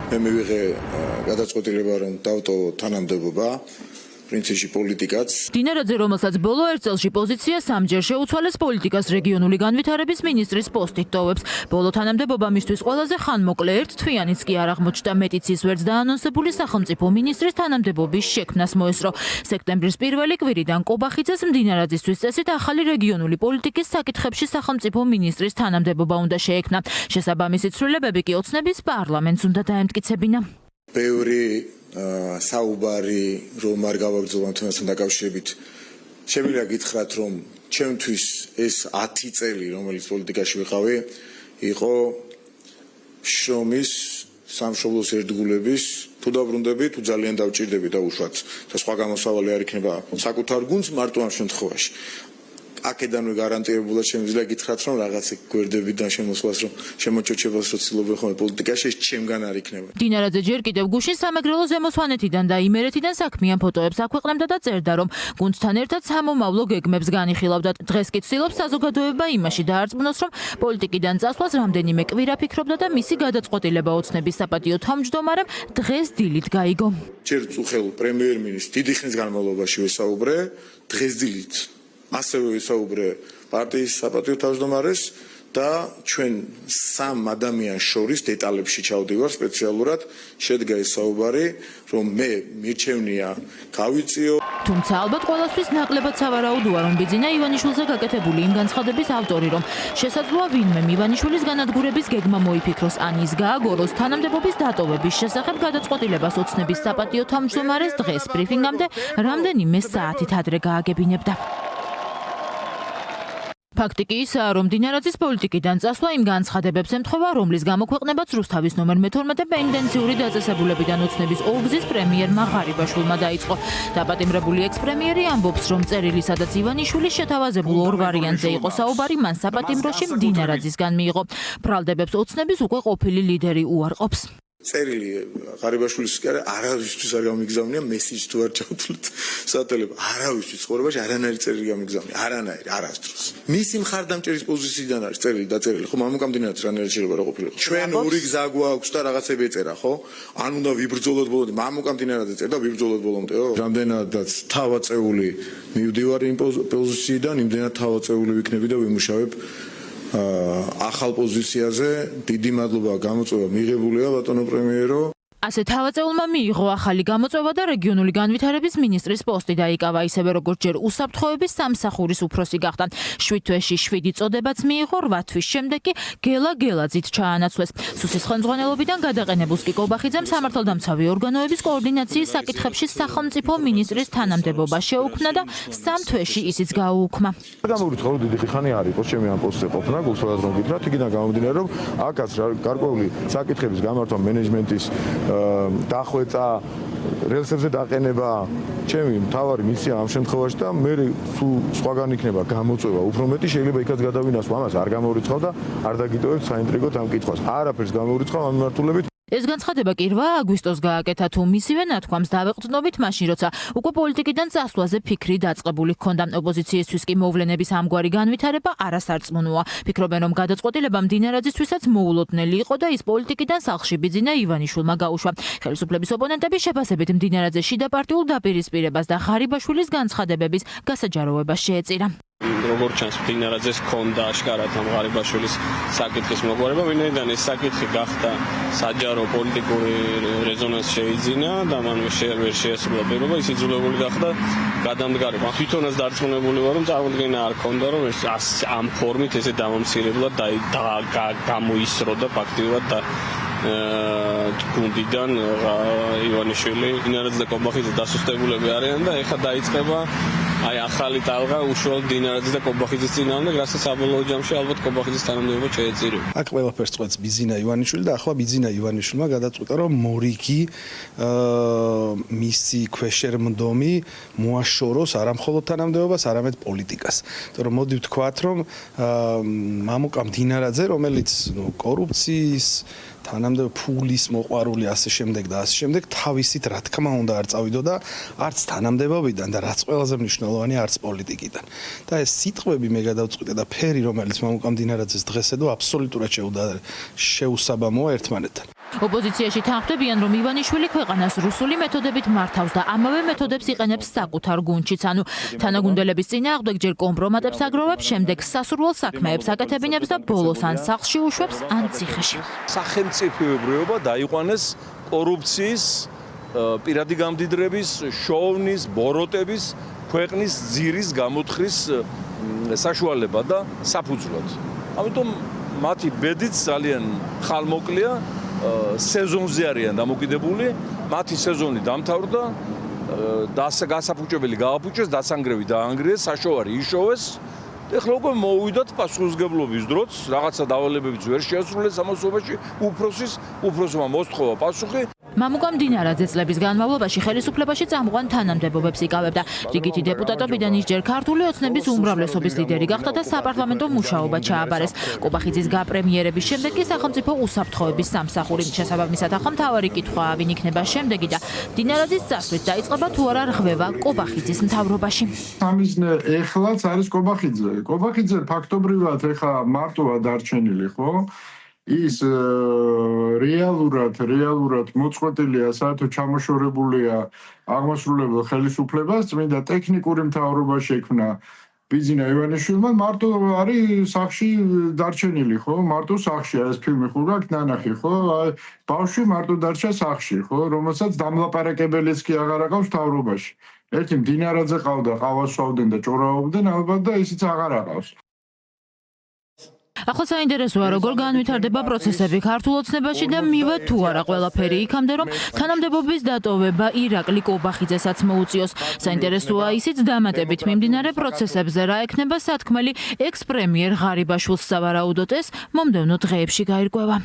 მე მივიღე გადაწყვეტილება რომ დავტოვო თანამდებობა პრინციპში პოლიტიკაც. დინარაძე, რომელსაც ბოლო ერთ წელში პოზიცია სამჯერ შეუცვალეს პოლიტიკას რეგიონული განვითარების მინისტრის პოსტით ტოვებს. ბოლო თანამდებობა მისთვის ყველაზე ხანმოკლე ერთ თვიანიც კი არ აღმოჩნდა. მეტიც ის ვერც დაანონსებული სახელმწიფო მინისტრის თანამდებობის შექმნას მოესწრო. სექტემბრის პირველი კვირიდან კობახიძეს მდინარაძისთვის წესით ახალი რეგიონული პოლიტიკის საკითხებში სახელმწიფო მინისტრის თანამდებობა უნდა შეექმნა. შესაბამისი ცვლილებები კი ოცნების პარლამენტს უნდა დაემტკიცებინა. ბევრი საუბარი რომ არ გავაგრძელოთ თემასთან დაკავშირებით შემიძლია გითხრათ რომ ჩემთვის ეს 10 წელი რომელიც პოლიტიკაში ვიყავი იყო შრომის სამშობლოს ერთგულების თუ დაბრუნდები თუ ძალიან დავჭირდები და უშუალოდ და სხვა გამოსავალი არ იქნება საკუთარ გუნდს მარტო ამ შემთხვევაში აქედანვე გარანტირებულად შემიძლია გითხრათ რომ რაღაც გვერდებიდან შემოსვლას რომ შემოჩოჩებას რო ცდილობენ ხოლმე პოლიტიკაში ეს ჩემგან არ იქნება. დინარაძე ჯერ კიდევ გუშინ სამეგრელო ზემო სვანეთიდან და იმერეთიდან საქმიან ფოტოებს აქვეყნებდა და წერდა რომ გუნდთან ერთად სამომავლო გეგმებს განიხილავდა. დღეს კი ცდილობს საზოგადოება იმაში დაარწმუნოს რომ პოლიტიკიდან წასვლას რამდენიმე კვირა ფიქრობდა და მისი გადაწყვეტილება ოცნების საპატიო თავმჯდომარემ დღეს დილით გაიგო. ჯერ წუხელ პრემიერ-მინისტრს დიდი ხნის განმავლობაში ვესაუბრე, დღეს დილით ასევე ვისაუბრე პარტიის საპატიო თავმჯდომარეს და ჩვენ სამ ადამიანს შორის დეტალებში ჩავდივარ სპეციალურად შედგა ეს საუბარი რომ მე მირჩევნია გავიწიო. თუმცა ალბათ ყველასთვის ნაკლებად სავარაუდოა რომ ბიძინა ივანიშვილზე გაკეთებული იმ განცხადების ავტორი რომ შესაძლოა ვინმე ივანიშვილის განადგურების გეგმა მოიფიქროს ან ის გააგოროს თანამდებობის დატოვების შესახებ გადაწყვეტილებას ოცნების საპატიო თავმჯდომარეს დღეს ბრიფინგამდე რამდენიმე საათით ადრე გააგებინებდა. ფაქტი კი ისაა, რომ დინარაძის პოლიტიკიდან წასვლა იმ განცხადებებს ემთხვევა, რომლის გამოქვეყნებაც რუსთავის ნომერ მე-12 პენდენციური დაწესებულებიდან ოცნების ორგზის პრემიერმა ღარიბაშვილმა დაიწყო. დაპატიმრებული ექს-პრემიერი ამბობს, რომ წერილი, სადაც ივანიშვილის შეთავაზებულ ორ ვარიანტზე იყო საუბარი, მან საპატიმროში მდინარაძისგან მიიღო. ბრალდებებს ოცნების უკვე ყოფილი ლიდერი უარყოფს. წერილი ღარიბაშვილის კი არა არავისთვის არ გამიგზავნია მესიჯს თუ არ ჩავთვლით სატელეფონო არავისთვის ცხოვრებაში არანაირი წერილი გამიგზავნია არანაირი არასდროს მისი მხარდამჭერის პოზიციიდან არის წერილი დაწერილი ხო მამუკამდენად რანაირი შეიძლება რა ყოფილიყო ჩვენ ორი გზა გვაქვს და რაღაცები ეწერა ხო ან უნდა ვიბრძოლოთ ბოლომდე მამუკამდენად ეწერა და ვიბრძოლოთ ბოლომდეო რამდენადაც თავაწეული მივდივარ იმ პოზიციიდან იმდენად თავაწეული ვიქნები და ვიმუშავებ ახალ პოზიციაზე დიდი მადლობა გამოწვევა მიღებულია ბატონო პრემიერო ასე თავაწეულმა მიიღო ახალი გამოწვევა და რეგიონული განვითარების მინისტრის პოსტი დაიკავა ისევე როგორც ჯერ უსაფრთხოების სამსახურის უფროსი გახდა 7 თვეში 7 წოდებაც მიიღო 8 თვის შემდეგ კი გელაგელაძით ჩაანაცვლეს სუსის ხელმძღვანელობიდან გადაყენებულს კი კობახიძემ სამართალდამცავი ორგანოების კოორდინაციის საკითხებში სახელმწიფო მინისტრის თანამდებობა შეუქმნა და 3 თვეში ისიც გაუუქმა გამოვიდეთ რომ დიდი ხანი არ იყოს ჩემი ამ პოსტზე ყოფნა გულწრფელად რომ გითხრათ იქიდან გამომდინარე რომ აქაც გარკვეული საკითხების გამართვა მენეჯმენტის დახვეწა რელსებზე დაყენება ჩემი მთავარი მისია ამ შემთხვევაში და მე თუ სხვაგან იქნება გამოწვევა უფრო მეტი შეიძლება იქაც გადავინასვო ამას არ გამორიცხავ და არ დაგიტოვებთ საინტრიგო ამ კითხვას არაფერს გამორიცხავ ამ მიმართულებით ეს განცხადება კი 8 აგვისტოს გააკეთა თუ მისივე ნათქვამს დავეყრდნობით მაშინ როცა უკვე პოლიტიკიდან წასვლაზე ფიქრი დაწყებული ჰქონდა ოპოზიციისთვის კი მოვლენების ამგვარი განვითარება არასარწმუნოა ფიქრობენ რომ გადაწყვეტილება მდინარაძისთვისაც მოულოდნელი იყო და ის პოლიტიკიდან სახლში ბიძინა ივანიშვილმა გაუშვა ხელისუფლების ოპონენტების შეფასებით მდინარაძე შიდა პარტიულ დაპირისპირებას და ღარიბაშვილის განცხადებების გასაჯაროებას შეეწირა როგორც ჩანს მდინარაძეს ჰქონდა აშკარად ამ ღარიბაშვილის საკითხის მოგვარება, ვინაიდან ეს საკითხი გახდა საჯარო პოლიტიკური რეზონანსი შეიძინა და მან ვერ შეასრულა პირობა, ის იძულებული გახდა გადამდგარიყო. თვითონაც დარწმუნებული ვარ, რომ წარმოდგენა არ ჰქონდა, რომ ეს ამ ფორმით ესე დამამცირებლად გამოისროდა ფაქტიურად და გუნდიდან ივანიშვილი, დინარაძე და კობახიძე დასუსტებულები არიან და ეხლა დაიწყება აი ახალი ტალღა უშუალოდ დინარაძის და კობახიძის წინააღმდეგ, რასაც საბოლოო ჯამში ალბათ კობახიძის თანამდებობა შეეწირება. აქ ყველაფერს წვეთს ბიძინა ივანიშვილი და ახლა ბიძინა ივანიშვილმა გადაწყვიტა, რომ მორიგი მისი ქვეშერმდომი მოაშოროს არამხოლოდ თანამდებობას, არამედ პოლიტიკას. იმიტომ რომ მოდი ვთქვათ, რომ მამუკა დინარაძე, რომელიც კორუფციის თანამდებობა ფულის მოყვარული ასე შემდეგ და ასე შემდეგ თავისით რა თქმა უნდა არ წავიდოდა არც თანამდებობიდან და რაც ყველაზე მნიშვნელოვანი არც პოლიტიკიდან. და ეს სიტყვები მე გადავწყვიტე და ფერი რომელიც მამუკა დინარაძეს დღეს ედო აბსოლუტურად შეუსაბამოა ერთმანეთთან. ოპოზიციაში თანხმდებიან, რომ ივანიშვილი ქვეყანას რუსული მეთოდებით მართავს და ამავე მეთოდებს იყენებს საკუთარ გუნდშიც, ანუ თანაგუნდელების წინააღმდეგ ჯერ კომპრომატებს აგროვებს, შემდეგ სასურველ საქმეებს აკეთებინებს და ბოლოს ან სახლში უშვებს, ან ციხეში. სახელმწიფოებრიობა დაიყვანეს კორუფციის, პირადი გამდიდრების, შოვნის, ბოროტების, ქვეყნის ძირის გამოთხრის საშუალება და საფუძვლად. ამიტომ მათი ბედიც ძალიან ხალმოკლეა, სეზონზე არიან დამოკიდებული, მათი სეზონი დამთავრდა, გასაფუჭებელი გააფუჭეს, დასანგრევი დაანგრიეს, საშოვარი იშოვეს. ეხლა უკვე მოვიდათ პასუხისმგებლობის დროც, რაღაცა დავალებებიც ვერ შეასრულეს ამასობაში, უფროსმა მოსთხოვა პასუხი. მამუკა მდინარაძე წლების განმავლობაში ხელისუფლებაში წამყვან თანამდებობებს იკავებდა. რიგითი დეპუტატობიდან ისჯერ ქართული ოცნების უმრავლესობის ლიდერი გახდა და საპარლამენტო მუშაობა ჩააბარეს. კობახიძის გაპრემიერების შემდეგ კი სახელმწიფო უსაფრთხოების სამსახური. შესაბამისად, ახლა მთავარი კითხვა ვინ იქნება შემდეგი და მდინარაძის წასვლით დაიწყება თუ არა რღვევა კობახიძის მთავრობაში. სამიზნე ეხლაც არის კობახიძე. კობახიძე ფაქტობრივად ეხა მარტოა დარჩენილი, ხო? ის რეალურად მოწყვეტილია, საერთოდ ჩამოშორებულია აღმასრულებელ ხელისუფლებას, წმინდა ტექნიკური მთავრობა შექმნა ბიძინა ივანიშვილმა, მარტო არის სახში დარჩენილი, ხო? მარტო სახშია ეს ფილმი ხო გაქვთ ნანახი, ხო? აი ბავშვი მარტო დარჩა სახში, ხო? რომელსაც დამლაპარაკებელიც კი აღარ აყავს მთავრობაში. ერთი მდინარაძე ყავდა, ყავას სვავდნენ და ჭორაობდნენ, ალბათ და ისიც აღარ აყავს. ახლა საინტერესოა, როგორ განვითარდება პროცესები ქართულ ოცნებაში და მივა თუ არა ყველაფერი იქამდე, რომ თანამდებობის დატოვება ირაკლი კობახიძესაც მოუწიოს. საინტერესოა ისიც დამატებით მიმდინარე პროცესებზე რა ექნება სათქმელი ექს-პრემიერ ღარიბაშვილს სავარაუდოდ ეს მომდევნო დღეებში გაირკვევა.